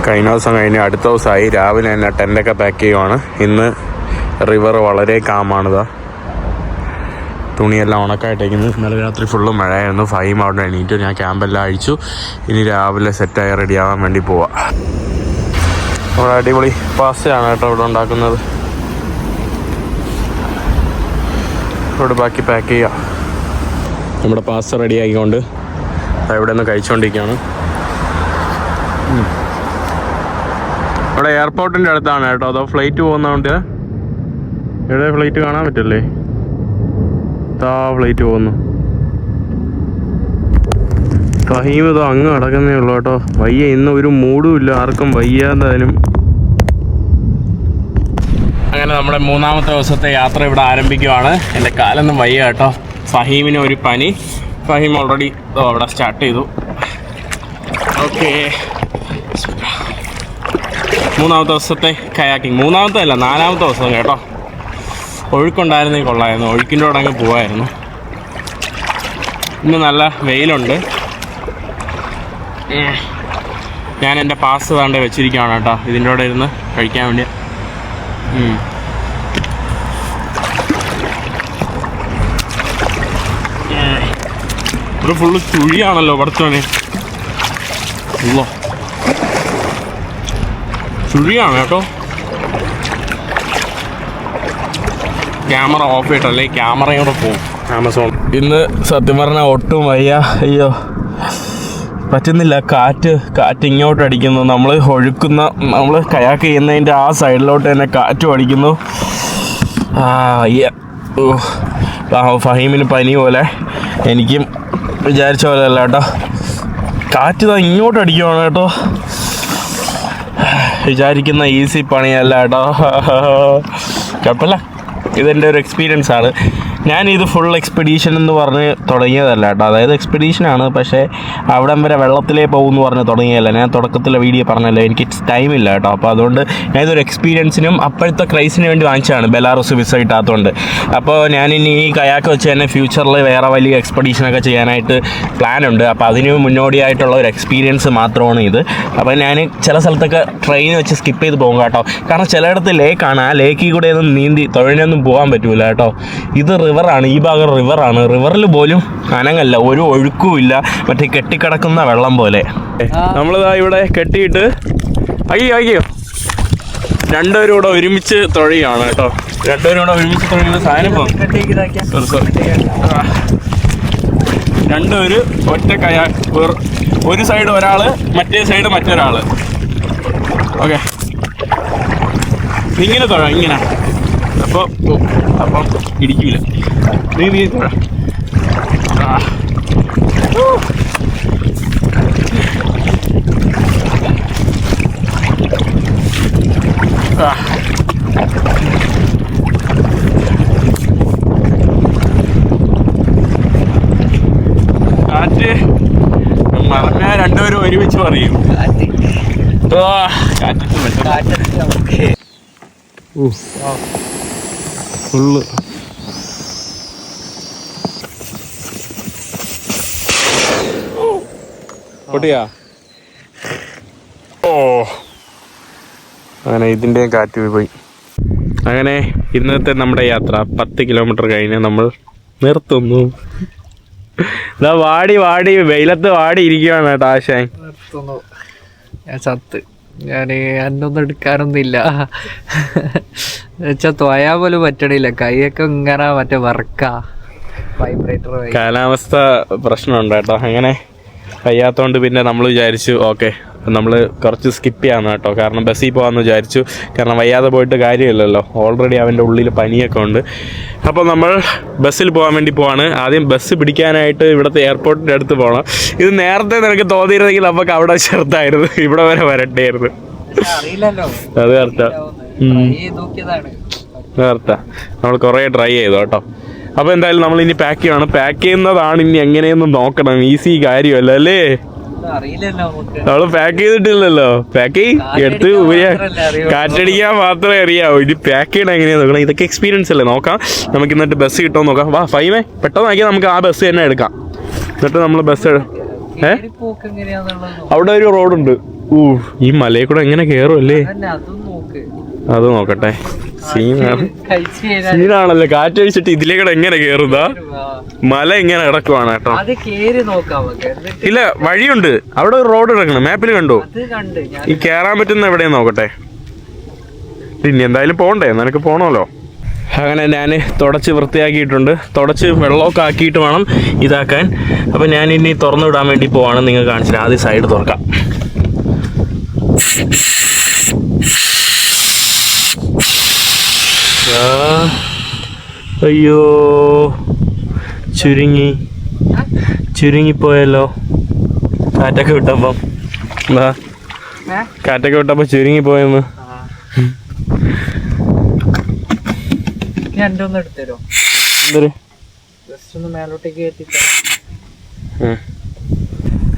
കഴിഞ്ഞ ദിവസം കഴിഞ്ഞ് അടുത്ത ദിവസമായി രാവിലെ തന്നെ ടെൻ്റൊക്കെ പാക്ക് ചെയ്യുവാണ്. ഇന്ന് റിവർ വളരെ കാമാണിതാ, തുണിയെല്ലാം ഉണക്കായിട്ടേക്കുന്നത്. ഇന്നലെ രാത്രി ഫുള്ള് മഴയായിരുന്നു. ഫൈം അവിടെ എണീറ്റു, ഞാൻ ക്യാമ്പെല്ലാം അഴിച്ചു. ഇനി രാവിലെ സെറ്റായി റെഡിയാവാൻ വേണ്ടി പോവാം. നമ്മുടെ അടിപൊളി പാസ്തയാണ് കേട്ടോ ഇവിടെ ഉണ്ടാക്കുന്നത്. ഇവിടെ ബാക്കി പാക്ക് ചെയ്യാം. നമ്മുടെ പാസ്ത റെഡി ആക്കിക്കൊണ്ട് ഇവിടെ നിന്ന് കഴിച്ചുകൊണ്ടിരിക്കുകയാണ്. ഇവിടെ എയർപോർട്ടിൻ്റെ അടുത്താണ് കേട്ടോ, അതോ ഫ്ലൈറ്റ് പോകുന്നതുകൊണ്ട് ഇവിടെ ഫ്ലൈറ്റ് കാണാൻ പറ്റില്ലേ? ഫ്ലൈറ്റ് പോകുന്നു. ഫഹീം ഇതോ അങ്ങ് കിടക്കുന്നേ ഉള്ളൂ കേട്ടോ. വയ്യ, ഇന്ന് ഒരു മൂഡും ഇല്ല, ആർക്കും വയ്യാതായാലും. അങ്ങനെ നമ്മുടെ മൂന്നാമത്തെ ദിവസത്തെ യാത്ര ഇവിടെ ആരംഭിക്കുവാണ്. എൻ്റെ കാലൊന്നും വയ്യ കേട്ടോ. ഫഹീമിന് ഒരു പനി. ഫഹീം ഓൾറെഡി അവിടെ സ്റ്റാർട്ട് ചെയ്തു. ഓക്കെ, മൂന്നാമത്തെ ദിവസത്തെ കയാക്കിങ്. മൂന്നാമത്തെ അല്ല, നാലാമത്തെ ദിവസം കേട്ടോ. ഒഴുക്കുണ്ടായിരുന്നെങ്കിൽ കൊള്ളായിരുന്നു, ഒഴുക്കിൻ്റെ കൂടെ അങ്ങ് പോവായിരുന്നു. ഇന്ന് നല്ല വെയിലുണ്ട്. ഞാൻ എൻ്റെ പാസ് താണ്ടെ വെച്ചിരിക്കുകയാണ് കേട്ടോ, ഇതിൻ്റെ കൂടെ ഇരുന്ന് കഴിക്കാൻ വേണ്ടി. ഇവിടെ ഫുള്ള് ചുഴിയാണല്ലോ പഠിച്ചോനെ. ഉള്ളോ ചുഴിയാണ് കേട്ടോ. ക്യാമറ ഓഫ് ചെയ്തിട്ടല്ലേ, ക്യാമറയും കൂടെ പോകും ആമസോൺ. ഇന്ന് സത്യം പറഞ്ഞാൽ ഒട്ടും വയ്യ. അയ്യോ പറ്റുന്നില്ല. കാറ്റ് ഇങ്ങോട്ട് അടിക്കുന്നു. നമ്മൾ കയാക്ക് ചെയ്യുന്നതിൻ്റെ ആ സൈഡിലോട്ട് തന്നെ കാറ്റും അടിക്കുന്നു. ഫഹീമിന് പനി പോലെ, എനിക്കും വിചാരിച്ച പോലെ അല്ല കേട്ടോ. കാറ്റ് ഇങ്ങോട്ട് അടിക്കുവാണ് കേട്ടോ. വിചാരിക്കുന്ന ഈസി പണിയല്ല കേട്ടോ. കുഴപ്പമില്ല, ഇതെൻ്റെ ഒരു എക്സ്പീരിയൻസ് ആണ്. ഞാനിത് ഫുൾ എക്സ്പെഡീഷൻ എന്ന് പറഞ്ഞ് തുടങ്ങിയതല്ല കേട്ടോ. അതായത് എക്സ്പെഡീഷനാണ്, പക്ഷേ അവിടം വരെ വെള്ളത്തിലേ പോകുമെന്ന് പറഞ്ഞ് തുടങ്ങിയതല്ല. ഞാൻ തുടക്കത്തിലെ വീഡിയോ പറഞ്ഞല്ലോ, എനിക്ക് ടൈമില്ല കേട്ടോ. അപ്പോൾ അതുകൊണ്ട് ഞാനിതൊരു എക്സ്പീരിയൻസിനും അപ്പോഴത്തെ ക്രൈസിന് വേണ്ടി വാങ്ങിച്ചതാണ്, ബെലാറസ് വിസ കിട്ടാത്തതുകൊണ്ട്. അപ്പോൾ ഞാനിനി ഈ കയാക്ക് വെച്ച് തന്നെ ഫ്യൂച്ചറിൽ വേറെ വലിയ എക്സ്പെഡീഷനൊക്കെ ചെയ്യാനായിട്ട് പ്ലാനുണ്ട്. അപ്പോൾ അതിന് മുന്നോടിയായിട്ടുള്ള ഒരു എക്സ്പീരിയൻസ് മാത്രമാണ് ഇത്. അപ്പോൾ ഞാൻ ചില സ്ഥലത്തൊക്കെ ട്രെയിൻ വെച്ച് സ്കിപ്പ് ചെയ്ത് പോകും കേട്ടോ. കാരണം ചിലയിടത്ത് ലേക്കാണ്, ആ ലേക്കിൽ കൂടെ ഒന്നും നീന്തി തൊഴിലൊന്നും പോകാൻ പറ്റൂല കേട്ടോ. ഇത് റിവറാണ്, ഈ ഭാഗം റിവറാണ്. റിവറിൽ പോലും അനങ്ങല്ല, ഒരു ഒഴുക്കും ഇല്ല, മറ്റേ കെട്ടിക്കിടക്കുന്ന വെള്ളം പോലെ. നമ്മളിതാ ഇവിടെ കെട്ടിയിട്ട് അയ്യോ രണ്ടുപേരും കൂടെ ഒരുമിച്ച് തുഴയാണ് കേട്ടോ. രണ്ടുപേരും കൂടെ ഒരുമിച്ച് തുഴയുന്ന സാധനം രണ്ടുപേര് ഒറ്റ ഒരു സൈഡ് ഒരാൾ, മറ്റേ സൈഡ് മറ്റൊരാൾ. ഓക്കെ, ഇങ്ങനെ തുഴ, ഇങ്ങനെ. അപ്പം ഇടിക്കൂല. നീ തുഴ. കാറ്റ് പറഞ്ഞാൽ രണ്ടുപേരും ഒരുമിച്ച് പറയും. ഫുള്ള് പൊട്ടിയാ. അങ്ങനെ ഇതിൻ്റെയും കാറ്റ് പോയി. അങ്ങനെ ഇന്നത്തെ നമ്മുടെ യാത്ര 10 കിലോമീറ്റർ കഴിഞ്ഞ് നമ്മൾ നിർത്തുന്നു. ഇതാ വാടി വെയിലത്ത് വാടി ഇരിക്കുകയാണ് കേട്ടോ ആശാൻ. ഞാൻ ചത്ത്. ഞാൻ എന്നൊന്നും എടുക്കാനൊന്നുമില്ല വെച്ചാൽ തൊയാ പോലും പറ്റണില്ല. കൈയൊക്കെ ഇങ്ങനെ മറ്റേ വർക്കാ, വൈബ്രേറ്റർ. കാലാവസ്ഥ പ്രശ്നമുണ്ട് കേട്ടോ. അങ്ങനെ കഴിയാത്തതുകൊണ്ട് പിന്നെ നമ്മൾ വിചാരിച്ചു ഓക്കെ നമ്മൾ കുറച്ച് സ്കിപ്പ് ചെയ്യാമെന്ന് കേട്ടോ. കാരണം ബസ്സിൽ പോകാമെന്ന് വിചാരിച്ചു. കാരണം വയ്യാതെ പോയിട്ട് കാര്യമില്ലല്ലോ, ഓൾറെഡി അവൻ്റെ ഉള്ളിൽ പനിയൊക്കെ ഉണ്ട്. അപ്പോൾ നമ്മൾ ബസ്സിൽ പോകാൻ വേണ്ടി പോവാണ്. ആദ്യം ബസ് പിടിക്കാനായിട്ട് ഇവിടുത്തെ എയർപോർട്ടിൻ്റെ അടുത്ത് പോകണം. ഇത് നേരത്തെ നിനക്ക് തോന്നിയിരുന്നെങ്കിൽ നമുക്ക് അവിടെ ചെറുതായിരുന്നു, ഇവിടെ വരെ വരട്ടായിരുന്നു. അത് കറക്റ്റാ, നമ്മൾ കുറേ ട്രൈ ചെയ്തു കേട്ടോ. അപ്പോൾ എന്തായാലും നമ്മൾ ഇനി പാക്ക് ചെയ്യണം. പാക്ക് ചെയ്യുന്നതാണ് ഇനി എങ്ങനെയെന്ന് നോക്കണം. ഈസി കാര്യമല്ല അല്ലേ? നമ്മള് പാക്ക് ചെയ്തിട്ടില്ലല്ലോ. പാക്ക് എടുത്ത് കാറ്റടിക്കാൻ മാത്രമേ അറിയാവൂ. ഇനി പാക്ക് ചെയ്യണം എങ്ങനെയാ നോക്കണം. ഇതൊക്കെ എക്സ്പീരിയൻസ് അല്ലേ, നോക്കാം. നമുക്ക് എന്നിട്ട് ബസ് കിട്ടുമോ നോക്കാം. വാ ഫൈമേ, പെട്ടെന്ന് ആക്കിയാൽ നമുക്ക് ആ ബസ് തന്നെ എടുക്കാം. എന്നിട്ട് നമ്മൾ ബസ് അവിടെ ഒരു റോഡുണ്ട്, ഈ മലയിൽ കൂടെ എങ്ങനെ കേറുമല്ലേ? അതും നോക്ക്, അത് നോക്കട്ടെ. സീനാണല്ലോ, കാറ്റ് അടിച്ചിട്ട് ഇതിലേക്കൂടെ എങ്ങനെ കേറുതാ? മല ഇങ്ങനെ കിടക്കുവാണ് കേട്ടോ. ഇല്ല, വഴിയുണ്ട്. അവിടെ ഒരു റോഡ് കിടക്കണം, മാപ്പിൽ കണ്ടോ? ഈ കേറാൻ പറ്റുന്ന എവിടെയാ നോക്കട്ടെ. ഇനി എന്തായാലും പോണ്ടേ, നിനക്ക് പോണല്ലോ. അങ്ങനെ ഞാൻ തുടച്ച് വൃത്തിയാക്കിയിട്ടുണ്ട്. തുടച്ച് വെള്ളമൊക്കെ ആക്കിയിട്ട് വേണം ഇതാക്കാൻ. അപ്പം ഞാൻ ഇനി തുറന്നു വിടാൻ വേണ്ടി പോവാണ്. നിങ്ങൾ കാണിച്ചില്ല, ആദ്യം സൈഡ് തുറക്കാം. അയ്യോ, ചുരുങ്ങിപ്പോയല്ലോ. കാറ്റൊക്കെ വിട്ടപ്പം എന്താ, കാറ്റൊക്കെ വിട്ടപ്പോൾ ചുരുങ്ങിപ്പോയെന്ന്.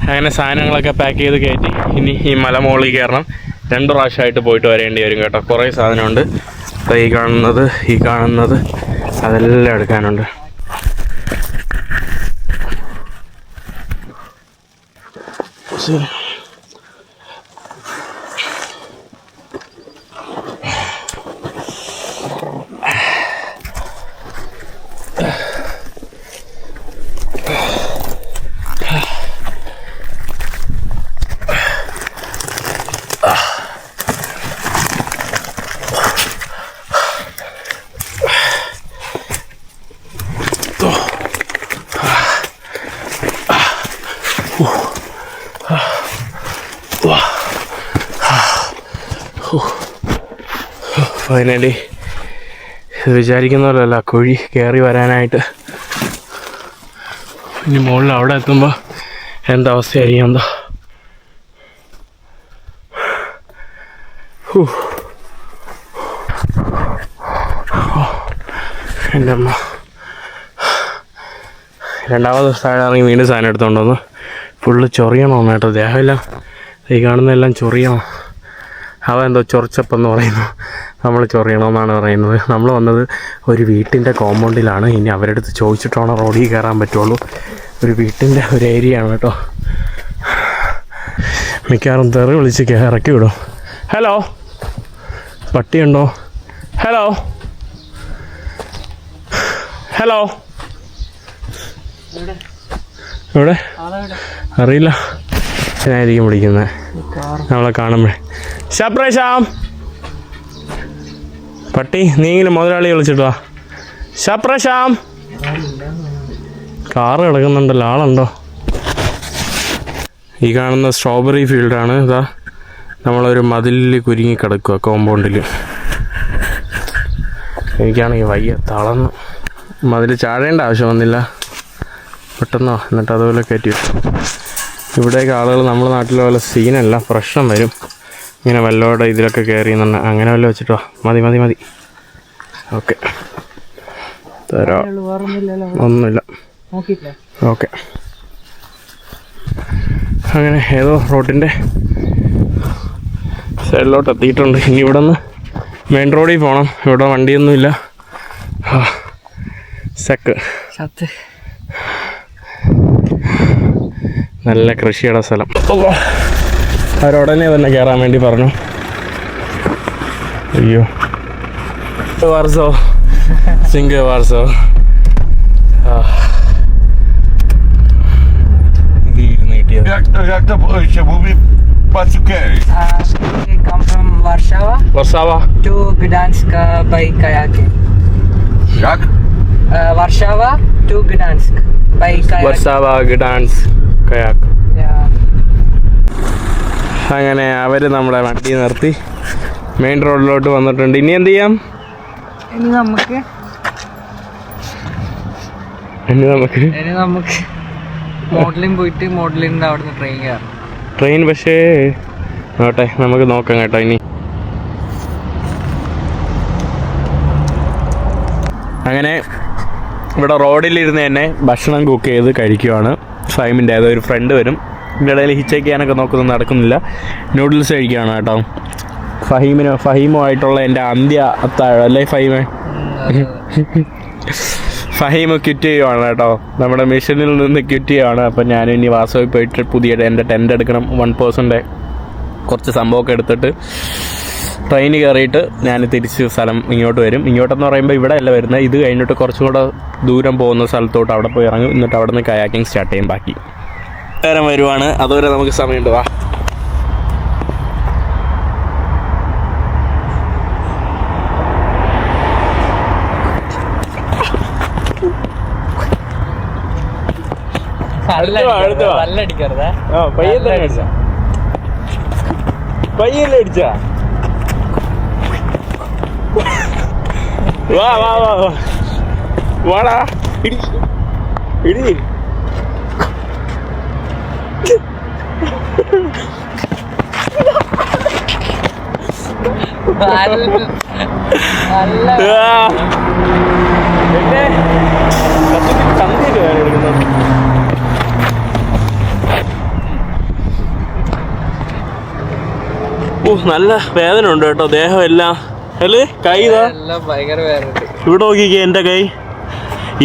അങ്ങനെ സാധനങ്ങളൊക്കെ പാക്ക് ചെയ്ത് കയറ്റി ഇനി ഈ മലമുകളിൽ കയറണം. 2 പ്രാവശ്യമായിട്ട് പോയിട്ട് വരേണ്ടി വരും കേട്ടോ. കുറേ സാധനമുണ്ട്. ഈ കാണുന്നത് അതെല്ലാം എടുക്കാനുണ്ട്. ഫൈനലി വിചാരിക്കുന്ന പോലെയല്ല, കുഴി കയറി വരാനായിട്ട്. ഇനി മുകളിൽ അവിടെ എത്തുമ്പോൾ എന്താ അവസ്ഥയായിരിക്കും എന്താ. എൻ്റെ അമ്മ. രണ്ടാമത് ദിവസം ഇറങ്ങി വീണ്ടും സാധനം എടുത്തുകൊണ്ട് വന്നു. ഫുള്ള് ചൊറിയണം കേട്ടോ, ദേഹമെല്ലാം ഈ കാണുന്നതെല്ലാം ചൊറിയണം. അവൻ എന്തോ ചൊറിച്ചപ്പെന്ന് പറയുന്നു, നമ്മൾ ചൊറിയണമെന്നാണ് പറയുന്നത്. നമ്മൾ വന്നത് ഒരു വീട്ടിൻ്റെ കോമ്പൗണ്ടിലാണ്. ഇനി അവരുടെ അടുത്ത് ചോദിച്ചിട്ടാണ് റോഡിൽ കയറാൻ പറ്റുള്ളൂ. ഒരു വീട്ടിൻ്റെ ഒരു ഏരിയ ആണ് കേട്ടോ. മിക്കവാറും തെറി വിളിച്ച് ഇറക്കി വിടും. ഹലോ, പട്ടിയുണ്ടോ? ഹലോ ഹലോ, എവിടെ അറിയില്ല. ഞാനായിരിക്കും വിളിക്കുന്നത് നമ്മളെ കാണുമ്പോഴേ. ശാം, പട്ടി നീങ്കിലും മുതലാളി വിളിച്ചിട്ട് വാ. ശാം, കാറ് കിടക്കുന്നുണ്ടല്ലോ, ആളുണ്ടോ? ഈ കാണുന്ന സ്ട്രോബെറി ഫീൽഡാണ്. ഇതാ നമ്മളൊരു മതിലിൽ കുരുങ്ങി കിടക്കുക, കോമ്പൗണ്ടിൽ. എനിക്കാണെങ്കിൽ വയ്യ, തളർന്നു. മതിൽ ചാടേണ്ട ആവശ്യം വന്നില്ല, പെട്ടെന്നോ. എന്നിട്ട് അതുപോലെ കയറ്റി വെച്ചു. ഇവിടേക്ക് ആളുകൾ നമ്മുടെ നാട്ടിലെ പോലെ സീനല്ല, പ്രശ്നം വരും. ഇങ്ങനെ വല്ലോടെ ഇതിലൊക്കെ കയറി തന്നെ അങ്ങനെ വല്ല വെച്ചിട്ടോ. മതി. ഓക്കെ, തരാം. ഒന്നുമില്ല. ഓക്കെ. അങ്ങനെ ഏതോ റോഡിൻ്റെ സൈഡിലോട്ട് എത്തിയിട്ടുണ്ട്. ഇനി ഇവിടെ നിന്ന് മെയിൻ റോഡിൽ പോകണം. ഇവിടെ വണ്ടിയൊന്നുമില്ല. നല്ല കൃഷിയുടെ സ്ഥലം. അവരുടനെ തന്നെ കയറാൻ വേണ്ടി പറഞ്ഞു. അയ്യോ, Warsaw Singh Warsaw. Jak to się mówi? Pacukery. We come from Warszawa to Gdansk by kayaking. Jak? Warszawa to Gdansk by kayaking. Warszawa, Gdansk, kayak. Yeah. അങ്ങനെ അവർ നമ്മുടെ വണ്ടി നിർത്തി മെയിൻ റോഡിലോട്ട് വന്നിട്ടുണ്ട്. ഇനി എന്ത് ചെയ്യാം? ഇനി നമുക്ക് മോഡലിംഗ് പോയിട്ട് മോഡലിംഗ് അവിടുന്ന് ട്രെയിൻ കയറാം. ട്രെയിൻ പക്ഷേ നോട്ടെ, നമുക്ക് നോക്കാം കേട്ടോ. ഇനി അങ്ങനെ ഇവിടെ റോഡിലിരുന്ന് തന്നെ ഭക്ഷണം കുക്ക് ചെയ്ത് കഴിക്കുവാണ്. ഫൈമിൻ്റെ ഏതൊരു ഫ്രണ്ട് വരും. ഇതിൻ്റെ ഇടയിൽ ഹിച്ചേക്ക് ചെയ്യാനൊക്കെ നോക്കുന്നത് നടക്കുന്നില്ല. നൂഡിൽസ് കഴിക്കുകയാണ് കേട്ടോ. ഫഹീമുമായിട്ടുള്ള എൻ്റെ അന്ത്യ അത്താഴം അല്ലേ ഫഹീമേ? ഫഹീം ക്വിറ്റ് ചെയ്യുവാണ് കേട്ടോ, നമ്മുടെ മിഷനിൽ നിന്ന് ക്വിറ്റ് ചെയ്യുവാണ്. അപ്പം ഞാനും ഇനി വാസവി പോയിട്ട് പുതിയ എൻ്റെ ടെൻ്റ് എടുക്കണം. 1% കുറച്ച് സംഭവമൊക്കെ എടുത്തിട്ട് ട്രെയിൻ കയറിയിട്ട് ഞാൻ തിരിച്ച് സ്ഥലം ഇങ്ങോട്ട് വരും. ഇങ്ങോട്ടെന്ന് പറയുമ്പോൾ ഇവിടെ അല്ല വരുന്നത്, ഇത് കഴിഞ്ഞിട്ട് കുറച്ചും കൂടെ ദൂരം പോകുന്ന സ്ഥലത്തോട്ട് അവിടെ പോയി ഇറങ്ങും. എന്നിട്ട് അവിടെ നിന്ന് കയാക്കിങ് സ്റ്റാർട്ട് ചെയ്യും. ബാക്കി നേരം വരുവാണ്, അതുവരെ നമുക്ക് സമയമുണ്ട്. വാ. പയ്യല്ലേ അടിച്ച. വാ വാ വാ വാ വാടാ, ഇടി ഇടി. ചന്തയില് വേറെ എടുക്കുന്നത്. നല്ല വേദന ഉണ്ട് കേട്ടോ, ദേഹം എല്ലാം. അല്ലേ കൈ ഇതാ ഭയങ്കര വേദന. ഇവിടെ നോക്കിക്കേ എൻ്റെ കൈ.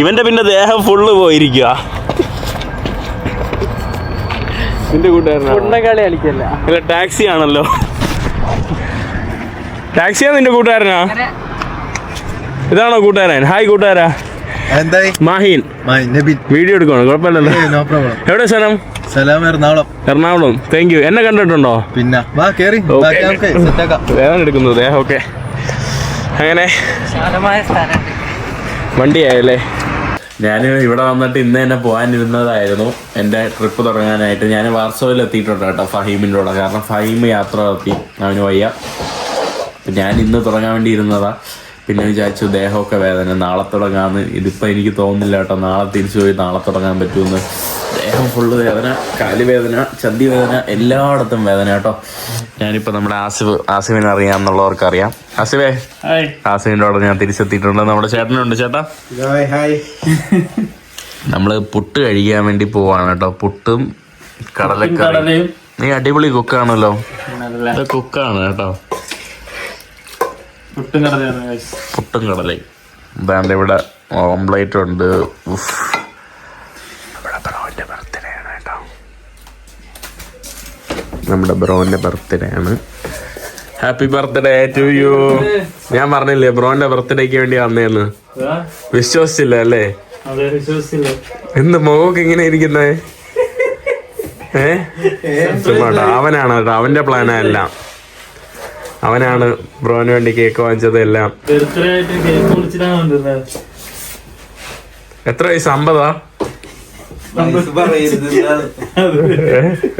ഇവന്റെ പിന്നെ ദേഹം ഫുള്ള് പോയിരിക്കുക. നിന്റെ കൂട്ടുകാരനാ കളി കളിക്കല്ല. അല്ല ടാക്സി ആണല്ലോ. ടാക്സിയാ നിന്റെ കൂട്ടുകാരനാ? ഇതാണോ കൂട്ടുകാരൻ? ഹായ് കൂട്ടുകാരാ. മാഹീൻ വീഡിയോ എടുക്കണം, കുഴപ്പമില്ലല്ലോ. എവിടെ സ്ഥലം? എറണാകുളം. Thank you. എന്നെ കണ്ടിട്ടുണ്ടോ? പിന്നെ വേദന എടുക്കുന്നത് ദേഹം. ഓക്കെ, അങ്ങനെ വണ്ടിയായല്ലേ. ഞാൻ ഇവിടെ വന്നിട്ട് ഇന്ന് തന്നെ പോകാനിരുന്നതായിരുന്നു എൻ്റെ ട്രിപ്പ് തുടങ്ങാനായിട്ട്. ഞാൻ വാർസോയിൽ എത്തിയിട്ടുണ്ട് കേട്ടോ ഫഹീമിൻ്റെ കൂടെ. കാരണം ഫഹീം യാത്ര നടത്തി, അവന് വയ്യ. ഞാൻ ഇന്ന് തുടങ്ങാൻ വേണ്ടി ഇരുന്നതാ. പിന്നെ വിചാരിച്ചു ദേഹമൊക്കെ വേദന, നാളെ തുടങ്ങാമെന്ന്. ഇതിപ്പോൾ എനിക്ക് തോന്നുന്നില്ല കേട്ടോ, നാളെ തിരിച്ചു പോയി നാളെ തുടങ്ങാൻ പറ്റുമെന്ന്. ദേഹം ഫുള്ള് വേദന, കാലുവേദന, ചന്തി വേദന, എല്ലായിടത്തും വേദന കേട്ടോ. ഞാനിപ്പോൾ നമ്മുടെ ആസിഫിനെ അറിയാമെന്നുള്ളവർക്കറിയാം. ആസിഫേ, ആസിഫിൻ്റെ അവിടെ ഞാൻ തിരിച്ചെത്തിയിട്ടുണ്ട്. നമ്മുടെ ചേട്ടനുണ്ട്. ചേട്ടാ, നമ്മൾ പുട്ട് കഴിക്കാൻ വേണ്ടി പോവാണ് കേട്ടോ. പുട്ടും കടലക്കറിയും. നീ അടിപൊളി കുക്കാണല്ലോ. കുക്കാണ് കേട്ടോ. പുട്ടും കടലയും. ഇതാണ്ട് ഇവിടെ ഓംപ്ലേറ്റ് ഉണ്ട്. നമ്മുടെ ബ്രോന്റെ ബർത്ത്ഡേ ആണ്. Happy birthday to you. ഞാൻ പറഞ്ഞില്ലേ ബ്രോന്റെ ബർത്ത്ഡേക്ക് വേണ്ടി വന്നേന്ന്. വിശ്വസിച്ചില്ല അല്ലേ? എന്ത് മുഖമൊക്കെ ഇങ്ങനെ ഇരിക്കുന്നേ? അവനാണ് കേട്ടോ, അവന്റെ പ്ലാനാ എല്ലാം. അവനാണ് ബ്രോന് വേണ്ടി കേക്ക് വാങ്ങിച്ചത് എല്ലാം. എത്ര വയസ്സ്? 50?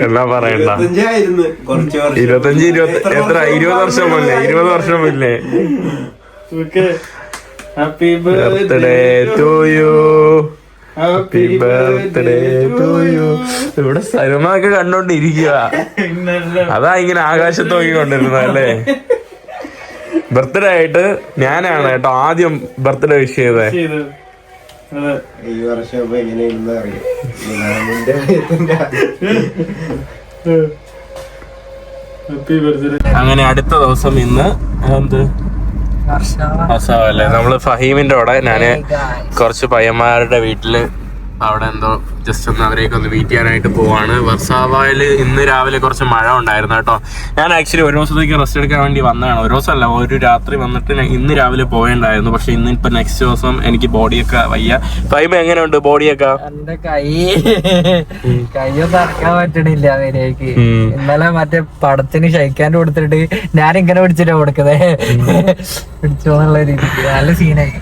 എല്ലാം പറയണ്ട. 25 എത്ര? 20 വർഷം മുന്നേ. 20 വർഷം മുന്നേ. Happy birthday to you. Happy birthday to you. ഇവിടെ സിനിമ ഒക്കെ കണ്ടോണ്ടിരിക്കുക. അതാ ഇങ്ങനെ ആകാശത്ത് നോക്കിക്കൊണ്ടിരുന്നത് അല്ലേ? ബർത്ത്ഡേ ആയിട്ട് ഞാനാണ് കേട്ടോ ആദ്യം ബർത്ത്ഡേ വിഷ് ചെയ്തേ. ഈ വർഷം എങ്ങനെയാണെന്ന് അറിയാം. അങ്ങനെ അടുത്ത ദിവസം ഇന്ന് എന്ത് അല്ലേ, നമ്മള് ഫഹീമിന്റെ കൂടെ ഞാന് കുറച്ച് പയ്യന്മാരുടെ വീട്ടില് അവിടെ എന്തോ ജസ്റ്റ് ഒന്ന് അവരെയൊക്കെ ഒന്ന് മീറ്റ് ചെയ്യാനായിട്ട് പോവാണ്. വർസാവയില് ഇന്ന് രാവിലെ കുറച്ച് മഴ ഉണ്ടായിരുന്നു കേട്ടോ. ഞാൻ ആക്ച്വലി ഒരു ദിവസത്തേക്ക് റെസ്റ്റ് എടുക്കാൻ വേണ്ടി വന്നതാണ്. ഒരു ദിവസമല്ല, ഒരു രാത്രി വന്നിട്ട് ഇന്ന് രാവിലെ പോകേണ്ടായിരുന്നു. പക്ഷെ ഇന്ന് ഇപ്പൊ നെക്സ്റ്റ് ദിവസം എനിക്ക് ബോഡിയൊക്കെ വയ്യ. ഫൈബ് എങ്ങനെയുണ്ട് ബോഡിയൊക്കെ? എന്റെ കൈയൊന്നും അടക്കാൻ പറ്റണില്ല അവരേക്ക്. ഇന്നലെ മറ്റേ പടത്തിന് ഷൈക്കാൻ്റെ കൊടുത്തിട്ട് ഞാനിങ്ങനെ പിടിച്ചിട്ടാ കൊടുക്കുന്നത്. പിടിച്ചോന്നുള്ള രീതിക്ക് നല്ല സീനായി.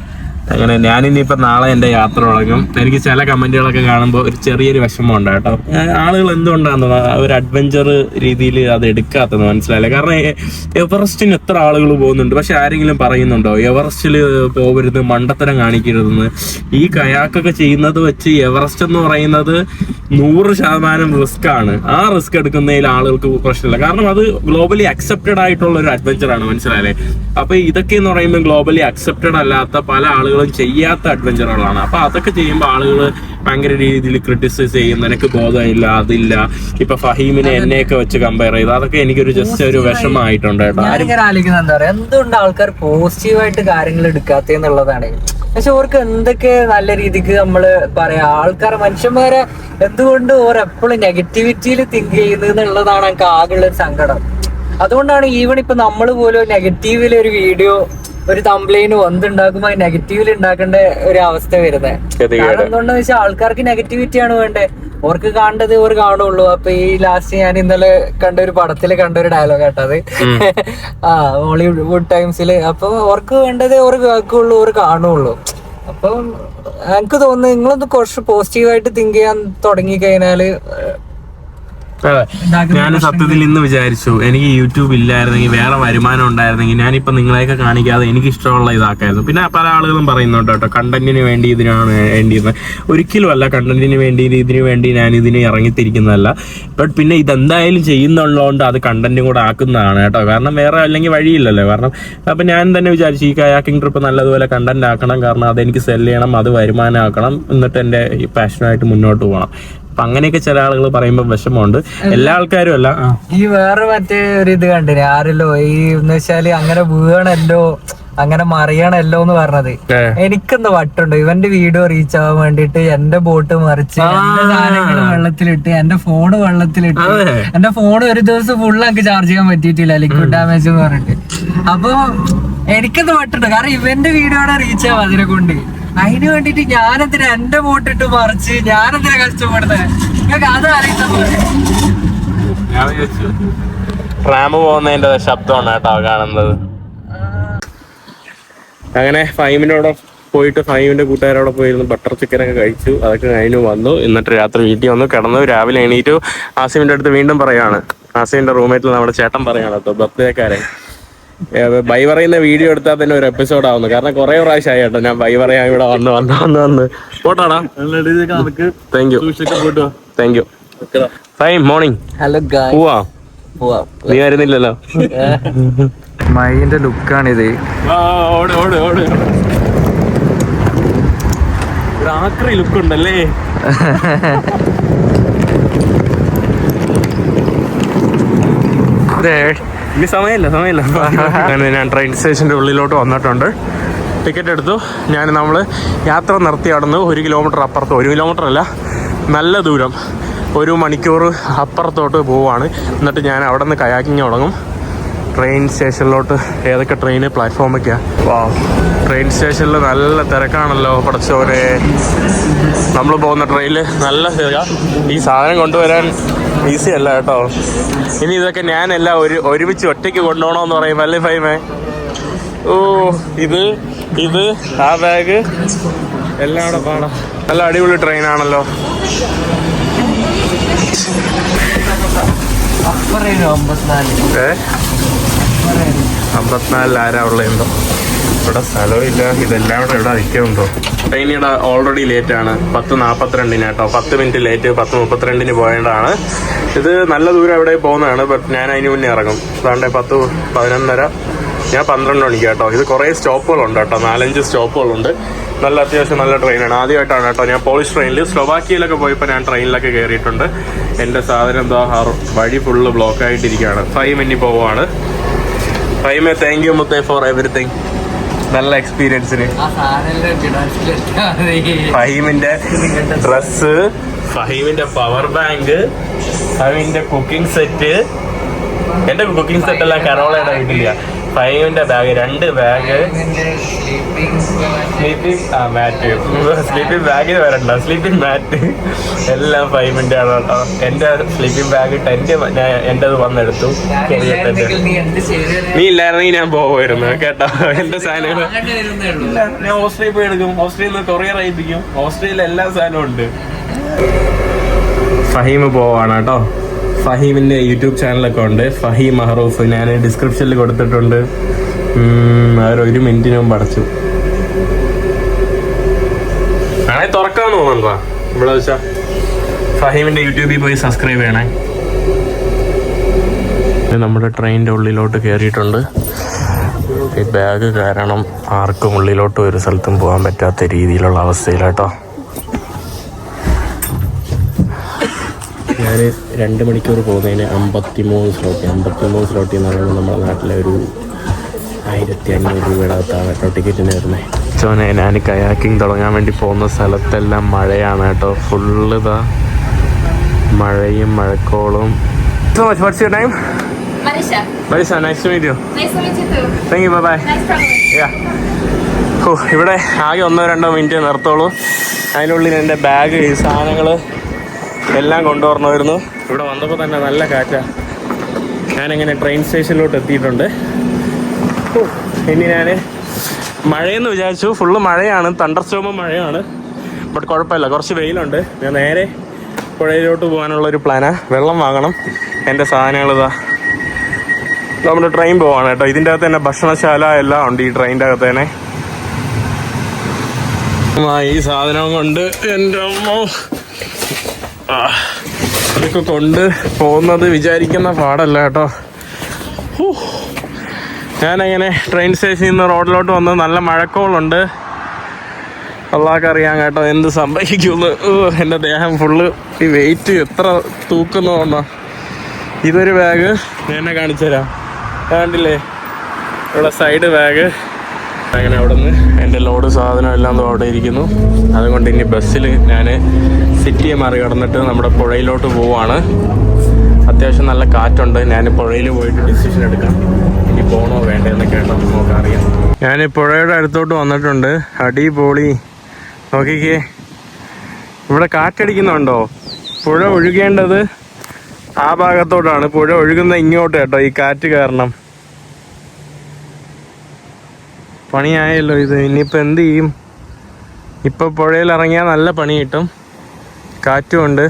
അങ്ങനെ ഞാനിനിയിപ്പോൾ നാളെ എൻ്റെ യാത്ര തുടങ്ങും. എനിക്ക് ചില കമൻറ്റുകളൊക്കെ കാണുമ്പോൾ ഒരു ചെറിയൊരു വിഷമമുണ്ട് കേട്ടോ. ആളുകൾ എന്തുകൊണ്ടാണെന്ന് ഒരു അഡ്വഞ്ചർ രീതിയിൽ അത് എടുക്കാത്തത് മനസ്സിലായില്ല. കാരണം എവറസ്റ്റിന് എത്ര ആളുകൾ പോകുന്നുണ്ട്, പക്ഷെ ആരെങ്കിലും പറയുന്നുണ്ടോ എവറസ്റ്റിൽ പോകരുത്, മണ്ടത്തരം കാണിക്കരുതെന്ന്? ഈ കയാക്കൊക്കെ ചെയ്യുന്നത് വെച്ച് എവറസ്റ്റ് എന്ന് പറയുന്നത് 100% റിസ്ക് ആണ്. ആ റിസ്ക് എടുക്കുന്നതിൽ ആളുകൾക്ക് പ്രശ്നമില്ല. കാരണം അത് ഗ്ലോബലി അക്സെപ്റ്റഡ് ആയിട്ടുള്ള ഒരു അഡ്വഞ്ചറാണ്, മനസ്സിലായില്ലേ? അപ്പൊ ഇതൊക്കെ എന്ന് പറയുമ്പോൾ ഗ്ലോബലി അക്സെപ്റ്റഡ് അല്ലാത്ത പല ആളുകളും ചെയ്യാത്ത അഡ്വഞ്ചറുകളാണ്. അപ്പൊ അതൊക്കെ ചെയ്യുമ്പോൾ ആളുകൾ ഭയങ്കര രീതിയിൽ ക്രിട്ടിസൈസ് ചെയ്യും. നിനക്ക് ബോധമില്ല, അതില്ല. ഇപ്പൊ ഫഹീമിനെ എന്നെയൊക്കെ വെച്ച് കമ്പയർ ചെയ്ത് അതൊക്കെ എനിക്കൊരു ജസ്റ്റ് ഒരു വിഷമമായിട്ടുണ്ട് കേട്ടോ. ഞാനിങ്ങനെ ആലോചിക്കുന്നത് എന്താ പറയാ, എന്തുകൊണ്ട് ആൾക്കാർ പോസിറ്റീവായിട്ട് കാര്യങ്ങൾ എടുക്കാത്തെന്നുള്ളതാണ്. പക്ഷെ അവർക്ക് എന്തൊക്കെ നല്ല രീതിക്ക് നമ്മള് പറയാ, ആൾക്കാർ മനുഷ്യന്മാരെ എന്തുകൊണ്ട് ഓർ എപ്പോഴും നെഗറ്റിവിറ്റിയിൽ തിങ്ക് ചെയ്യുന്നത് എന്നുള്ളതാണ് എനിക്ക് ആകെയുള്ള ഒരു സങ്കടം. അതുകൊണ്ടാണ് ഈവൻ ഇപ്പൊ നമ്മള് പോലും നെഗറ്റീവില് ഒരു വീഡിയോ ഒരു തംബ്ലൈന് വന്നുണ്ടാക്കുമ്പോ നെഗറ്റീവിൽ ഉണ്ടാക്കേണ്ട ഒരു അവസ്ഥ വരുന്നത്. കാരണം എന്തുകൊണ്ടാന്ന് വെച്ചാൽ ആൾക്കാർക്ക് നെഗറ്റിവിറ്റി ആണ് വേണ്ടേ, ഓർക്ക് കാണേണ്ടത് ഓർ കാണുള്ളൂ. അപ്പൊ ഈ ലാസ്റ്റ് ഞാൻ ഇന്നലെ കണ്ട ഒരു പടത്തില് കണ്ട ഒരു ഡയലോഗ് ആട്ടത് ഹോളിവുഡ് ടൈംസില്. അപ്പൊ ഓർക്ക് വേണ്ടത് ഓർ കേൾക്കുള്ളൂ, ഓർ കാണുള്ളൂ. അപ്പൊ എനിക്ക് തോന്നുന്നു നിങ്ങളൊന്ന് കുറച്ച് പോസിറ്റീവായിട്ട് തിങ്ക് ചെയ്യാൻ തുടങ്ങി കഴിഞ്ഞാല്. ഞാൻ സത്യത്തിൽ ഇന്ന് വിചാരിച്ചു എനിക്ക് യൂട്യൂബ് ഇല്ലായിരുന്നെങ്കിൽ, വേറെ വരുമാനം ഉണ്ടായിരുന്നെങ്കിൽ ഞാനിപ്പോ നിങ്ങളെയൊക്കെ കാണിക്കാതെ എനിക്ക് ഇഷ്ടമുള്ള ഇതാക്കായിരുന്നു. പിന്നെ പല ആളുകളും പറയുന്നുണ്ട് കേട്ടോ, കണ്ടന്റിന് വേണ്ടി ഇതിനാണ് വേണ്ടിയിരുന്നത്. ഒരിക്കലും അല്ല, കണ്ടന്റിന് വേണ്ടി ഇതിനു വേണ്ടി ഞാൻ ഇതിന് ഇറങ്ങിത്തിരിക്കുന്നതല്ല. ബട്ട് പിന്നെ ഇതെന്തായാലും ചെയ്യുന്നുള്ളതുകൊണ്ട് അത് കണ്ടന്റും കൂടെ ആക്കുന്നതാണ് കേട്ടോ. കാരണം വേറെ അല്ലെങ്കിൽ വഴിയില്ലല്ലോ. കാരണം അപ്പം ഞാൻ തന്നെ വിചാരിച്ചു ഈ കയാക്കിംഗ് ട്രിപ്പ് നല്ലതുപോലെ കണ്ടന്റ് ആക്കണം. കാരണം അതെനിക്ക് സെല് ചെയ്യണം, അത് വരുമാനമാക്കണം, എന്നിട്ട് എൻ്റെ ഈ പാഷനായിട്ട് മുന്നോട്ട് പോകണം. അപ്പൊ അങ്ങനെയൊക്കെ ചില ആളുകൾ പറയുമ്പോൾ വിഷമമുണ്ട്. എല്ലാ ആൾക്കാരും അല്ല. ഈ വേറെ മറ്റേ ഒരു ഇത് കണ്ടിന് ആരല്ലോ ഈ എന്ന് വെച്ചാല് അങ്ങനെ വീണല്ലോ അങ്ങനെ മറിയണല്ലോ എന്ന് പറഞ്ഞത്. എനിക്കെന്താ വട്ടുണ്ട്, ഇവന്റെ വീഡിയോ റീച്ച് ആവാൻ വേണ്ടിട്ട് എന്റെ ബോട്ട് മറിച്ച് എന്റെ സാധനങ്ങൾ വെള്ളത്തിലിട്ട് എന്റെ ഫോണ് വെള്ളത്തിലിട്ട് എന്റെ ഫോൺ ഒരു ദിവസം ഫുള്ള് എനിക്ക് ചാർജ് ചെയ്യാൻ പറ്റിയിട്ടില്ല, ലിക്വിഡ് ഡാമേജ് എന്ന് പറഞ്ഞിട്ട്. അപ്പൊ എനിക്കെന്താ വട്ടുണ്ട്, കാരണം ഇവന്റെ വീഡിയോയുടെ റീച്ച് ആവും അതിനെ കൊണ്ട്. അതിന് വേണ്ടിട്ട് ഞാനെന്തിനാ എന്റെ ബോട്ടിട്ട് മറിച്ച് ഞാനെന്തിനാ കഷ്ടപ്പെടുന്നത്? നിങ്ങൾക്ക് അത് അറിയുന്ന റാമ് പോകുന്നതിന്റെ ശബ്ദമാണ് കേട്ടോ കാണുന്നത്. അങ്ങനെ ഫൈമിനോടെ പോയിട്ട് ഫൈമിന്റെ കൂട്ടുകാരോടെ പോയിരുന്നു ബട്ടർ ചിക്കനൊക്കെ കഴിച്ചു. അതൊക്കെ കഴിഞ്ഞു വന്നു. എന്നിട്ട് രാത്രി വീട്ടിൽ വന്നു കിടന്നു. രാവിലെ എണീറ്റു. ആസിമിന്റെ അടുത്ത് വീണ്ടും പറയാണ്, ആസിമിന്റെ റൂംമേറ്റിൽ നമ്മുടെ ചേട്ടൻ പറയാണ് കേട്ടോ, ബർത്ത്ഡേക്കാരൻ ബൈ പറയുന്ന വീഡിയോ എടുത്താൽ തന്നെ ഒരു എപ്പിസോഡ് ആവുന്നു. കാരണം കുറെ പ്രാവശ്യമായി കേട്ടോ ഞാൻ ബൈ പറയാൻ ഇവിടെ വന്ന് പോട്ടാടാ. Thank you. Fine morning. Hello പോവാ, നീ വരുന്നില്ലല്ലോ. മൈന്റെ ലുക്കാണിത്. ആക്രി ലുക്ക് ഉണ്ടല്ലേ. ഇനി സമയമില്ല. അങ്ങനെ ഞാൻ ട്രെയിൻ സ്റ്റേഷൻ്റെ ഉള്ളിലോട്ട് വന്നിട്ടുണ്ട്. ടിക്കറ്റ് എടുത്തു. നമ്മൾ യാത്ര നിർത്തി നടന്നു 1 കിലോമീറ്റർ അപ്പുറത്ത്, 1 കിലോമീറ്റർ അല്ല നല്ല ദൂരം, 1 മണിക്കൂർ അപ്പുറത്തോട്ട് പോവുകയാണ്. എന്നിട്ട് ഞാൻ അവിടെ നിന്ന് കയാക്കിങ് തുടങ്ങും ട്രെയിൻ സ്റ്റേഷനിലോട്ട്. ഏതൊക്കെ ട്രെയിൻ പ്ലാറ്റ്ഫോമൊക്കെയാണ്. വാ, ട്രെയിൻ സ്റ്റേഷനിൽ നല്ല തിരക്കാണല്ലോ പടച്ചോനെ. നമ്മൾ പോകുന്ന ട്രെയിനിൽ നല്ല തിരക്കാണ്. ഈ സാധനം കൊണ്ടുവരാൻ ഈസി അല്ല കേട്ടോ. ഇനി ഇതൊക്കെ ഞാനെല്ലാം ഒരുമിച്ച് ഒറ്റയ്ക്ക് കൊണ്ടുപോകണമെന്ന് പറയും അല്ലേ ഫൈമേ? ഓ, ഇത് ആ ബാഗ് എല്ലാം കൂടെ പാടാം. നല്ല അടിപൊളി ട്രെയിനാണല്ലോ. 54 ആരാ ഉള്ളതുണ്ടോ? ഇവിടെ സ്ഥലവും ഇല്ല. ഇതെല്ലാം കൂടെ ഇവിടെ നിൽക്കുന്നുണ്ടോ? ട്രെയിൻ ഇവിടെ ഓൾറെഡി ലേറ്റാണ്. 10:42 കേട്ടോ. 10 മിനിറ്റ് ലേറ്റ്. 10:32 പോയതാണ്. ഇത് നല്ല ദൂരം എവിടെ പോകുന്നതാണ്. ബട്ട് ഞാൻ അതിന് മുന്നേ ഇറങ്ങും. അതാണ്ട് 10, 11:30. ഞാൻ 12 മണിക്ക് കേട്ടോ. ഇത് കുറേ സ്റ്റോപ്പുകളുണ്ട് കേട്ടോ, 4-5 സ്റ്റോപ്പുകളുണ്ട്. നല്ല അത്യാവശ്യം നല്ല ട്രെയിനാണ്. ആദ്യമായിട്ടാണ് കേട്ടോ ഞാൻ പോളിഷ് ട്രെയിനിൽ. സ്ലോവാക്കിയയിലൊക്കെ പോയപ്പോൾ ഞാൻ ട്രെയിനിലൊക്കെ കയറിയിട്ടുണ്ട്. എൻ്റെ സാധനം എന്താ വഴി ഫുള്ള് ബ്ലോക്ക് ആയിട്ടിരിക്കുകയാണ്. 5 മിനിറ്റ് പോവുകയാണ്. ഫൈമേ താങ്ക് യു മുത്തേ ഫോർ എവറിത്തിങ്. നല്ല എക്സ്പീരിയൻസിന്. ഫഹീമിന്റെ ഡ്രസ്സ്, ഫഹീമിന്റെ പവർ ബാങ്ക്, ഫഹീമിന്റെ കുക്കിംഗ് സെറ്റ്. എന്റെ കുക്കിംഗ് സെറ്റ് എല്ലാം കരോളയുടെ വീട്ടില്ല. ഫഹീമിന്റെ ബാഗ്, 2 ബാഗ്, സ്ലീപ്പിംഗ് ബാഗിൽ വരണ്ട, സ്ലീപ്പിംഗ് മാറ്റ് എല്ലാം ഫഹീമിന്റെ ആണ് കേട്ടോ. എന്റെ സ്ലീപ്പിംഗ് ബാഗ് എന്റേത് വന്നെടുത്തു. നീ ഇല്ലായിരുന്നെങ്കിൽ ഞാൻ പോവുമായിരുന്നു കേട്ടോ. എന്റെ സാധനങ്ങൾ ഞാൻ ഓസ്ട്രേലിയ പോയി എടുക്കും. ഓസ്ട്രേലിയയിൽ നിന്ന് കൊറിയർ അയപ്പിക്കും. ഓസ്ട്രേലിയയിൽ എല്ലാ സാധനവും ഉണ്ട്. ഫഹീം പോവാണ് കേട്ടോ. ഫഹീമിന്റെ യൂട്യൂബ് ചാനലൊക്കെ ഉണ്ട്, ഫഹീം മഹറൂഫ്. ഞാൻ ഡിസ്ക്രിപ്ഷനിൽ കൊടുത്തിട്ടുണ്ട്. അവർ 1 മിനിറ്റിന് മുമ്പ് അടച്ചു. ആണെ തുറക്കാന്ന് തോന്നുന്നുണ്ടോ ഇവിടെ വെച്ചാ? ഫഹീമിന്റെ യൂട്യൂബിൽ പോയി സബ്സ്ക്രൈബ് ചെയ്യണേ. നമ്മുടെ ട്രെയിനിന്റെ ഉള്ളിലോട്ട് കയറിയിട്ടുണ്ട്. ഈ ബാഗ് കാരണം ആർക്കും ഉള്ളിലോട്ട് ഒരു സ്ഥലത്തും പോകാൻ പറ്റാത്ത രീതിയിലുള്ള അവസ്ഥയിലാട്ടോ. ഞാൻ 2 മണിക്കൂർ പോകുന്നതിന് 53 സ്ലോട്ടി എന്ന് പറയുമ്പോൾ നമ്മുടെ നാട്ടിലെ ഒരു 1500 രൂപയുടെ അകത്താണ് കേട്ടോ ടിക്കറ്റിന് വരുന്നത്. ചോനെ ഞാൻ കയാക്കിങ് തുടങ്ങാൻ വേണ്ടി പോകുന്ന സ്ഥലത്തെല്ലാം മഴയാണ് കേട്ടോ. ഫുള്ള് ഇതാ മഴയും മഴക്കോളും. So much. What's your time? Marisa, nice to meet you. Nice to meet you too. Thank you, bye-bye. Nice traveling. Yeah. ഇവിടെ ആകെ 1-2 മിനിറ്റ് നിർത്തുള്ളൂ. അതിനുള്ളിൽ എൻ്റെ ബാഗ്, ഈ സാധനങ്ങൾ എല്ലാം കൊണ്ടുവരണമായിരുന്നു. ഇവിടെ വന്നപ്പോൾ തന്നെ നല്ല കാറ്റാണ്. ഞാനിങ്ങനെ ട്രെയിൻ സ്റ്റേഷനിലോട്ട് എത്തിയിട്ടുണ്ട്. ഇനി ഞാൻ മഴയെന്ന് വിചാരിച്ചു, ഫുള്ള് മഴയാണ്, തണ്ടർ സ്റ്റോമും മഴയാണ്. ബട്ട് കുഴപ്പമില്ല, കുറച്ച് വെയിലുണ്ട്. ഞാൻ നേരെ പുഴയിലോട്ട് പോകാനുള്ളൊരു പ്ലാനാണ്. വെള്ളം വാങ്ങണം. എൻ്റെ സാധനങ്ങൾ ഇതാ, നമ്മുടെ ട്രെയിൻ പോവാണ് കേട്ടോ. ഇതിൻ്റെ അകത്ത് തന്നെ ഭക്ഷണശാല എല്ലാം ഉണ്ട് ഈ ട്രെയിനിൻ്റെ അകത്ത് തന്നെ. ഈ സാധനം കൊണ്ട് എൻ്റെ അമ്മ ഇതൊക്കെ കൊണ്ട് പോകുന്നത് വിചാരിക്കുന്ന പാടല്ല കേട്ടോ. ഞാനങ്ങനെ ട്രെയിൻ സ്റ്റേഷനിൽ നിന്ന് റോഡിലോട്ട് വന്ന് നല്ല മഴക്കോളുണ്ട്. അള്ളാഹ്ക്ക് അറിയാം കേട്ടോ എന്ത് സംഭവിക്കുമെന്ന്. എൻ്റെ ദേഹം ഫുള്ള് ഈ വെയിറ്റ് എത്ര തൂക്കുന്നോന്നാ. ഇതൊരു ബാഗ് ഞാൻ എന്നെ കാണിച്ചു തരാം. കണ്ടില്ലേ, ഇവിടെ സൈഡ് ബാഗ്. അങ്ങനെ അവിടെ നിന്ന് എൻ്റെ ലോഡ് സാധനം എല്ലാം അവിടെ ഇരിക്കുന്നു. അതുകൊണ്ട് ഇനി ബസ്സിൽ ഞാൻ സിറ്റിയെ മറികടന്നിട്ട് നമ്മുടെ പുഴയിലോട്ട് പോവാണ്. അത്യാവശ്യം നല്ല കാറ്റുണ്ട്. ഞാൻ പുഴയിൽ പോയിട്ട് ഡിസിഷൻ എടുക്കാം, ഇനി പോകണോ വേണ്ടതെന്നൊക്കെ ഉണ്ടോ നമുക്ക് അറിയാം. ഞാൻ പുഴയുടെ അടുത്തോട്ട് വന്നിട്ടുണ്ട്. അടിപൊളി, നോക്കിക്കേ, ഇവിടെ കാറ്റടിക്കുന്നുണ്ടോ? പുഴ ഒഴുകേണ്ടത് ആ ഭാഗത്തോട്ടാണ്, പുഴ ഒഴുകുന്ന ഇങ്ങോട്ട് കേട്ടോ. ഈ കാറ്റ് കാരണം പണിയായല്ലോ ഇത്. ഇനിയിപ്പോൾ എന്ത് ചെയ്യും? ഇപ്പോൾ പുഴയിൽ ഇറങ്ങിയാൽ നല്ല പണി കിട്ടും. കാറ്റുമുണ്ട്.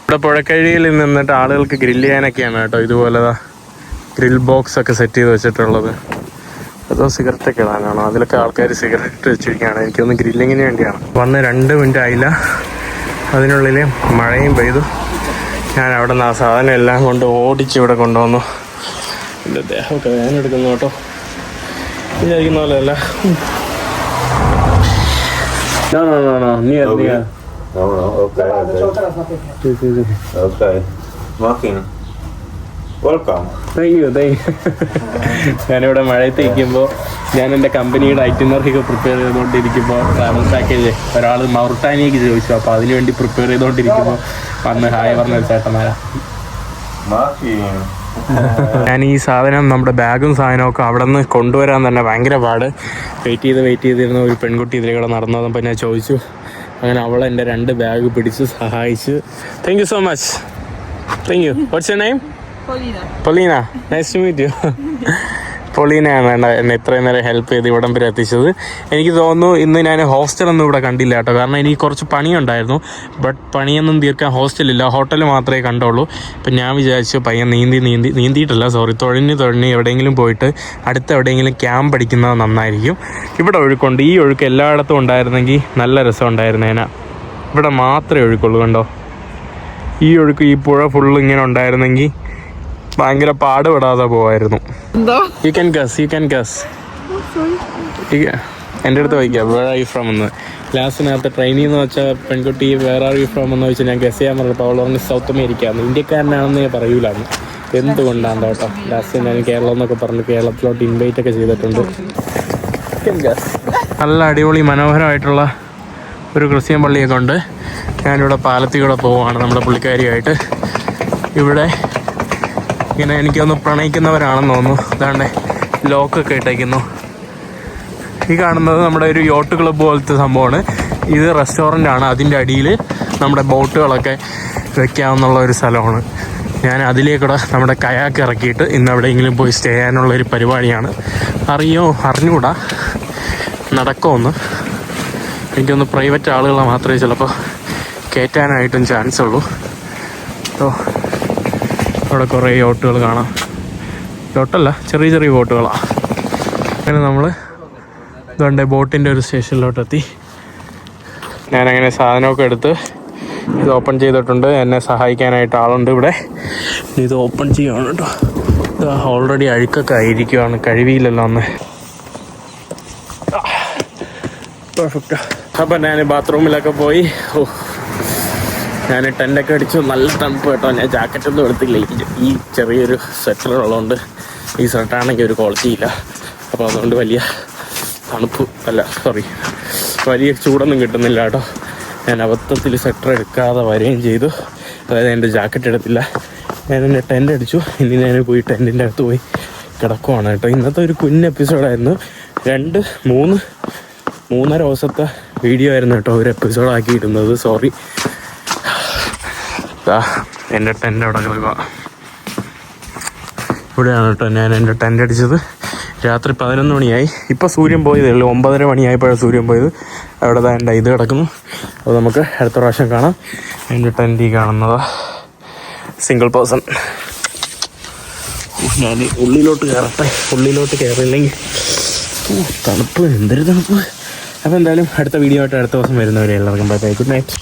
ഇവിടെ പുഴക്കഴിയിൽ നിന്നിട്ട് ആളുകൾക്ക് ഗ്രില്ല് ചെയ്യാനൊക്കെയാണ് കേട്ടോ. ഇതുപോലെ ഗ്രിൽ ബോക്സ് ഒക്കെ സെറ്റ് ചെയ്ത് വെച്ചിട്ടുള്ളത്. അതോ സിഗരറ്റൊക്കെ ഇടാനാണോ? അതിലൊക്കെ ആൾക്കാർ സിഗരറ്റ് വെച്ചിരിക്കുകയാണ്. എനിക്കൊന്ന് ഗ്രില്ലിങ്ങിന് വേണ്ടിയാണ്. വന്ന് 2 മിനിറ്റ് ആയില്ല, അതിനുള്ളിൽ മഴയും പെയ്തു. ഞാൻ അവിടെ നിന്ന് ആ സാധനം എല്ലാം കൊണ്ട് ഓടിച്ച് ഇവിടെ കൊണ്ടുവന്നു. എൻ്റെ ദേഹമൊക്കെ വേദന എടുക്കുന്നു കേട്ടോ, വിചാരിക്കുന്ന പോലെ അല്ല. ഞാനിവിടെ മഴയത്ത് ഇരിക്കുമ്പോൾ ഞാൻ എൻ്റെ കമ്പനിയുടെ ഐറ്റിനറിയൊക്കെ പ്രിപ്പയർ ചെയ്തുകൊണ്ടിരിക്കുമ്പോൾ ട്രാവൽ പാക്കേജ് ഒരാൾ മൗറിട്ടാനിയക്ക് ചോദിച്ചു. അപ്പോൾ അതിനുവേണ്ടി പ്രിപ്പയർ ചെയ്തുകൊണ്ടിരിക്കുമ്പോൾ വന്ന് ഹായ് പറഞ്ഞ ചേട്ടന്മാരാ. ഞാൻ ഈ സാധനം, നമ്മുടെ ബാഗും സാധനമൊക്കെ അവിടെ നിന്ന് കൊണ്ടുവരാൻ തന്നെ ഭയങ്കര പാട്. വെയിറ്റ് ചെയ്തിരുന്ന ഒരു പെൺകുട്ടി ഇതിലൂടെ നടന്നു വന്നപ്പോൾ ഞാൻ ചോദിച്ചു. അങ്ങനെ അവൾ എൻ്റെ 2 ബാഗ് പിടിച്ച് സഹായിച്ചു. Thank you so much. Thank you. What's your name? Polina. Nice to meet you. പൊളീനയാണ് എന്നെ ഇത്രയും നേരം ഹെൽപ്പ് ചെയ്ത് ഇവിടം വരെ എത്തിച്ചത്. എനിക്ക് തോന്നുന്നു ഇന്ന് ഞാൻ ഹോസ്റ്റലൊന്നും ഇവിടെ കണ്ടില്ല കേട്ടോ. കാരണം എനിക്ക് കുറച്ച് പണിയുണ്ടായിരുന്നു. ബട്ട് പണിയൊന്നും തീർക്കാൻ ഹോസ്റ്റലില്ല, ഹോട്ടൽ മാത്രമേ കണ്ടുള്ളൂ. അപ്പം ഞാൻ വിചാരിച്ചു പയ്യൻ നീന്തിയിട്ടില്ല, തുഴഞ്ഞ് എവിടെയെങ്കിലും പോയിട്ട് അടുത്ത് എവിടെയെങ്കിലും ക്യാമ്പ് അടിക്കുന്നത് നന്നായിരിക്കും. ഇവിടെ ഒഴുക്കുണ്ട്. ഈ ഒഴുക്ക് എല്ലായിടത്തും ഉണ്ടായിരുന്നെങ്കിൽ നല്ല രസം ഉണ്ടായിരുന്നേനാ. ഇവിടെ മാത്രമേ ഒഴുക്കുള്ളൂ. കണ്ടോ, ഈ ഒഴുക്ക്, ഈ പുഴ ഫുള്ള് ഇങ്ങനെ ഉണ്ടായിരുന്നെങ്കിൽ ഭയങ്കര പാടുപെടാതെ പോവായിരുന്നു. You can guess. എൻ്റെ അടുത്ത് ചോദിക്കാം വേർ ആർ യു ഫ്രം എന്ന്. ലാസ്റ്റിനകത്ത് ട്രെയിനിൽ നിന്ന് വെച്ചാൽ പെൺകുട്ടി വേർ ആർ യു ഫ്രം എന്ന് വെച്ചാൽ ഞാൻ ഗസ് ചെയ്യാൻ പറഞ്ഞപ്പോൾ അവൾ പറഞ്ഞ് സൗത്ത് അമേരിക്കയാണ്. ഇന്ത്യക്കാരനാണെന്ന് ഞാൻ പറയൂലാണ്. എന്തുകൊണ്ടാണ് കേട്ടോ. ലാസ്റ്റ് ഞാൻ കേരളം എന്നൊക്കെ പറഞ്ഞ് കേരളത്തിലോട്ട് ഇൻവൈറ്റ് ഒക്കെ ചെയ്തിട്ടുണ്ട്. നല്ല അടിപൊളി മനോഹരമായിട്ടുള്ള ഒരു ക്രിസ്ത്യൻ പള്ളിയൊക്കെ ഉണ്ട്. ഞാനിവിടെ പാലത്തിൽ കൂടെ പോവുകയാണ് നമ്മുടെ പുള്ളിക്കാരിയായിട്ട്. ഇവിടെ ഇങ്ങനെ എനിക്കൊന്ന് പ്രണയിക്കുന്നവരാണെന്ന് തോന്നുന്നു. അതാണ്ട് ലോക്കൊക്കെ ഇട്ടേക്കുന്നു. ഈ കാണുന്നത് നമ്മുടെ ഒരു യോട്ട് ക്ലബ്ബ് പോലത്തെ സംഭവമാണ്. ഇത് റെസ്റ്റോറൻ്റ് ആണ്. അതിൻ്റെ അടിയിൽ നമ്മുടെ ബോട്ടുകളൊക്കെ വെക്കാമെന്നുള്ള ഒരു സ്ഥലമാണ്. ഞാൻ അതിലേക്കൂടെ നമ്മുടെ കയാക്ക് ഇറക്കിയിട്ട് ഇന്ന് എവിടെയെങ്കിലും പോയി സ്റ്റേ ചെയ്യാനുള്ളൊരു പരിപാടിയാണ്. അറിഞ്ഞുകൂടാ നടക്കുമെന്ന്. എനിക്കൊന്ന് പ്രൈവറ്റ് ആളുകളെ മാത്രമേ ചിലപ്പോൾ കയറ്റാനായിട്ടും ചാൻസ് ഉള്ളൂ. അപ്പോൾ അവിടെ കുറേ യോട്ടുകൾ കാണാം. യോട്ടല്ല, ചെറിയ ചെറിയ ബോട്ടുകളാണ്. അങ്ങനെ നമ്മൾ ഇതുകൊണ്ട് ബോട്ടിൻ്റെ ഒരു സ്റ്റേഷനിലോട്ടെത്തി. ഞാനങ്ങനെ സാധനമൊക്കെ എടുത്ത് ഇത് ഓപ്പൺ ചെയ്തിട്ടുണ്ട്. എന്നെ സഹായിക്കാനായിട്ട് ആളുണ്ട് ഇവിടെ. ഇത് ഓപ്പൺ ചെയ്യുകയാണ് കേട്ടോ. ഇത് ഓൾറെഡി അഴുക്കൊക്കെ ആയിരിക്കുവാണ്, കഴുകിയില്ലല്ലോ ഒന്ന്. പെർഫെക്റ്റ്. അപ്പം ഞാൻ ബാത്റൂമിലൊക്കെ പോയി. ഞാൻ ടെൻ്റൊക്കെ അടിച്ചു. നല്ല തണുപ്പ് കേട്ടോ. ഞാൻ ജാക്കറ്റൊന്നും എടുത്തില്ല. ഈ ചെറിയൊരു സ്വെറ്റർ ഉള്ളതുകൊണ്ട് ഈ സ്വെറ്ററാണെങ്കിൽ ഒരു ക്വാളിറ്റി ഇല്ല. അപ്പോൾ അതുകൊണ്ട് വലിയ ചൂടൊന്നും കിട്ടുന്നില്ല കേട്ടോ. ഞാൻ അബദ്ധത്തിൽ സ്വെറ്റർ എടുക്കാതെ വരികയും ചെയ്തു. അതായത് എൻ്റെ ജാക്കറ്റ് എടുത്തില്ല. ഞാൻ എൻ്റെ ടെൻ്റ് അടിച്ചു. ഇനി ഞാൻ പോയി ടെൻറ്റിൻ്റെ അടുത്ത് പോയി കിടക്കുവാണ് കേട്ടോ. ഇന്നത്തെ ഒരു കുഞ്ഞ് എപ്പിസോഡായിരുന്നു. 3.5 ദിവസത്തെ വീഡിയോ ആയിരുന്നു കേട്ടോ ഒരു എപ്പിസോഡാക്കിയിരുന്നത്. സോറി. എൻ്റെ ടെൻ്റ് അവിടെ കിടക്കുക. ഇവിടെയാണ് കേട്ടോ ഞാൻ എൻ്റെ ടെൻ്റ് അടിച്ചത്. രാത്രി 11 മണിയായി. ഇപ്പോൾ സൂര്യൻ പോയതേ ഉള്ളൂ. 9:30 മണിയായപ്പോഴാണ് സൂര്യൻ പോയത്. അവിടെ എൻ്റെ ഇത് കിടക്കുന്നു. അപ്പോൾ നമുക്ക് അടുത്ത പ്രാവശ്യം കാണാം. എൻ്റെ ടെൻ്റ് കാണുന്നതാ സിംഗിൾ പേഴ്സൺ. ഞാൻ ഉള്ളിലോട്ട് കയറട്ടെ. ഉള്ളിലോട്ട് കയറില്ലെങ്കിൽ തണുപ്പ്, എന്തൊരു തണുപ്പ്. അപ്പോൾ എന്തായാലും അടുത്ത വീഡിയോ ആയിട്ട് അടുത്ത ദിവസം വരുന്നവരെ എല്ലാവർക്കും ബൈ. Good night.